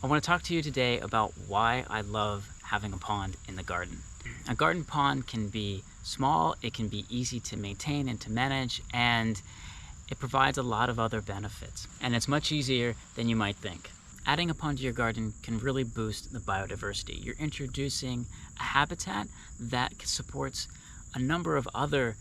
I want to talk to you today about why I love having a pond in the garden. A garden pond can be small, it can be easy to maintain and to manage, and it provides a lot of other benefits. And it's much easier than you might think. Adding a pond to your garden can really boost the biodiversity. You're introducing a habitat that supports a number of other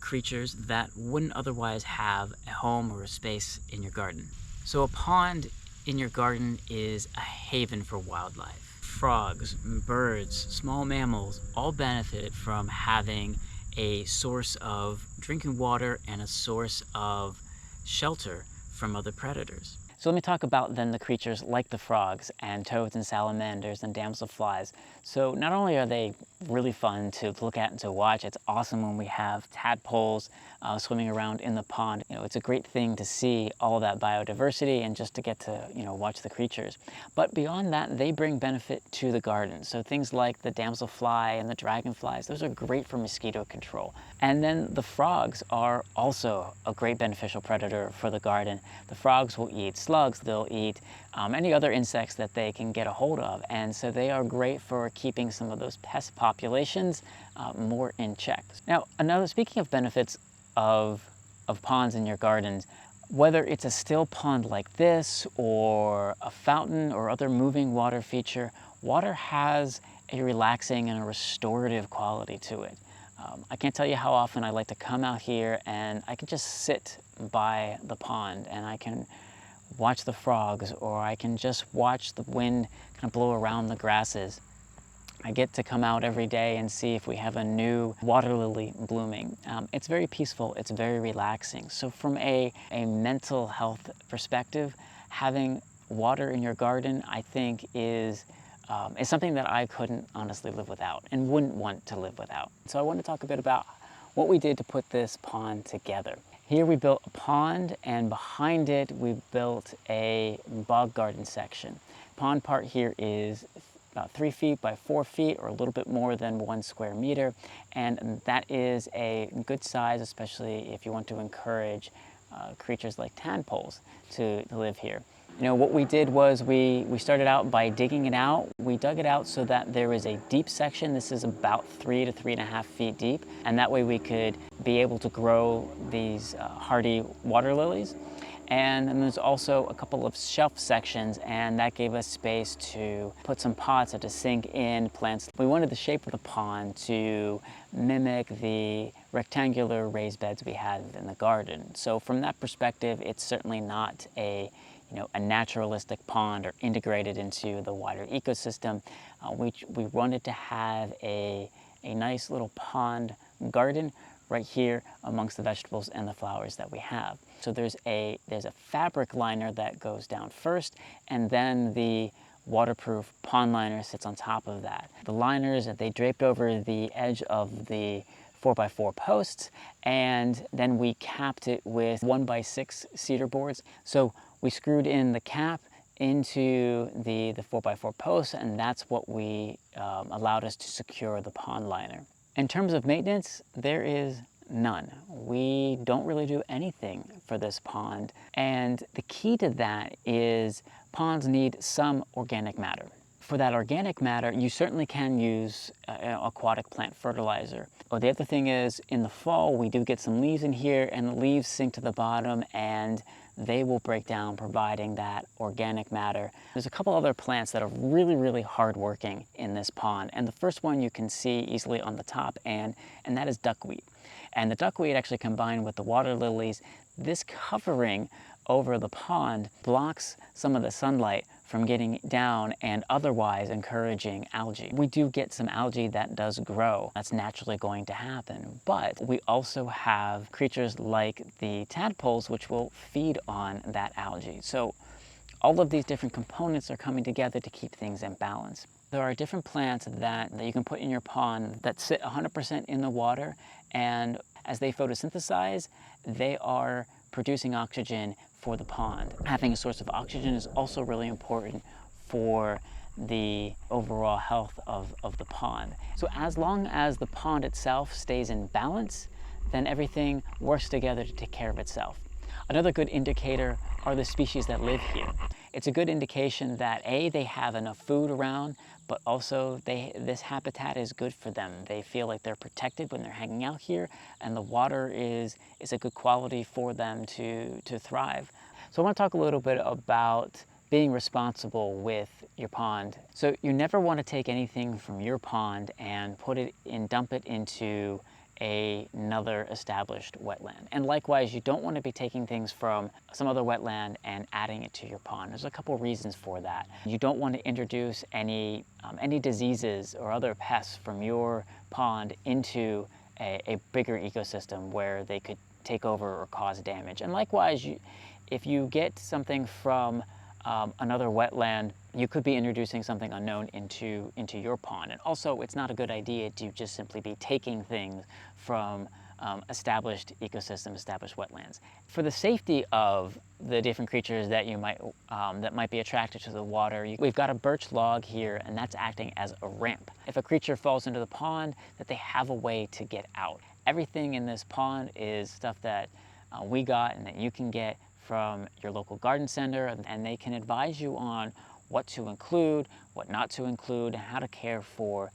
creatures that wouldn't otherwise have a home or a space in your garden. So a pond in your garden is a haven for wildlife. Frogs, birds, small mammals all benefit from having a source of drinking water and a source of shelter from other predators. So let me talk about then the creatures like the frogs and toads and salamanders and damselflies. So not only are they really fun to look at and to watch, it's awesome when we have tadpoles swimming around in the pond. It's a great thing to see all that biodiversity and just to get to, watch the creatures. But beyond that, they bring benefit to the garden. So things like the damselfly and the dragonflies, those are great for mosquito control. And then the frogs are also a great beneficial predator for the garden. The frogs will eat slugs, they'll eat any other insects that they can get a hold of. And so they are great for keeping some of those pest populations more in check. Now, speaking of benefits of ponds in your gardens, whether it's a still pond like this or a fountain or other moving water feature, water has a relaxing and a restorative quality to it. I can't tell you how often I like to come out here and I can just sit by the pond and I can watch the frogs, or I can just watch the wind kind of blow around the grasses. I get to come out every day and see if we have a new water lily blooming. It's very peaceful, it's very relaxing. So from a mental health perspective, having water in your garden, I think is something that I couldn't honestly live without and wouldn't want to live without. So I want to talk a bit about what we did to put this pond together. Here we built a pond, and behind it we built a bog garden section. Pond part here is about 3 feet by 4 feet, or a little bit more than 1 square meter, and that is a good size, especially if you want to encourage creatures like tadpoles to live here. What we did was we started out by digging it out. We dug it out so that there is a deep section. This is about 3 to 3.5 feet deep, and that way we could be able to grow these hardy water lilies. And then there's also a couple of shelf sections, and that gave us space to put some pots to sink in plants. We wanted the shape of the pond to mimic the rectangular raised beds we had in the garden. So from that perspective, it's certainly not a naturalistic pond or integrated into the wider ecosystem. We wanted to have a nice little pond garden right here amongst the vegetables and the flowers that we have. So there's a fabric liner that goes down first, and then the waterproof pond liner sits on top of that. The liners, they draped over the edge of the 4x4 posts, and then we capped it with 1x6 cedar boards. So we screwed in the cap into the 4x4 posts, and that's what allowed us to secure the pond liner. In terms of maintenance, there is none. We don't really do anything for this pond, and the key to that is ponds need some organic matter. For that organic matter, you certainly can use aquatic plant fertilizer. But the other thing is, in the fall, we do get some leaves in here, and the leaves sink to the bottom, and they will break down, providing that organic matter. There's a couple other plants that are really, really hard working in this pond. And the first one you can see easily on the top, and that is duckweed. And the duckweed actually combined with the water lilies, this covering over the pond blocks some of the sunlight from getting down and otherwise encouraging algae. We do get some algae that does grow. That's naturally going to happen. But we also have creatures like the tadpoles, which will feed on that algae. So all of these different components are coming together to keep things in balance. There are different plants that you can put in your pond that sit 100% in the water, and as they photosynthesize, they are producing oxygen for the pond. Having a source of oxygen is also really important for the overall health of the pond. So as long as the pond itself stays in balance, then everything works together to take care of itself. Another good indicator are the species that live here. It's a good indication that A, they have enough food around, but also this habitat is good for them. They feel like they're protected when they're hanging out here, and the water is a good quality for them to thrive. So I want to talk a little bit about being responsible with your pond. So you never want to take anything from your pond and dump it into another established wetland. And likewise, you don't want to be taking things from some other wetland and adding it to your pond. There's a couple reasons for that. You don't want to introduce any diseases or other pests from your pond into a bigger ecosystem where they could take over or cause damage. And likewise, if you get something from another wetland, you could be introducing something unknown into your pond. And also, it's not a good idea to just simply be taking things from established ecosystems, established wetlands. For the safety of the different creatures that might be attracted to the water, we've got a birch log here, and that's acting as a ramp. If a creature falls into the pond, that they have a way to get out. Everything in this pond is stuff that we got and that you can get from your local garden center, and they can advise you on what to include, what not to include, and how to care for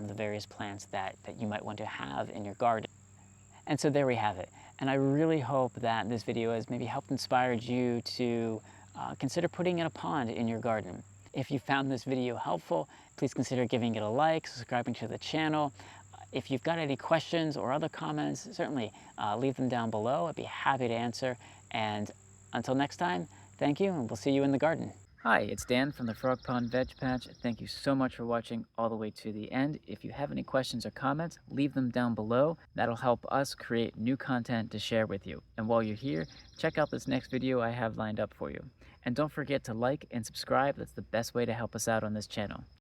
the various plants that you might want to have in your garden. And so there we have it. And I really hope that this video has maybe helped inspire you to consider putting in a pond in your garden. If you found this video helpful, please consider giving it a like, subscribing to the channel. If you've got any questions or other comments, certainly leave them down below. I'd be happy to answer. And until next time, thank you, and we'll see you in the garden. Hi, it's Dan from the Frog Pond Veg Patch. Thank you so much for watching all the way to the end. If you have any questions or comments, leave them down below. That'll help us create new content to share with you. And while you're here, check out this next video I have lined up for you. And don't forget to like and subscribe. That's the best way to help us out on this channel.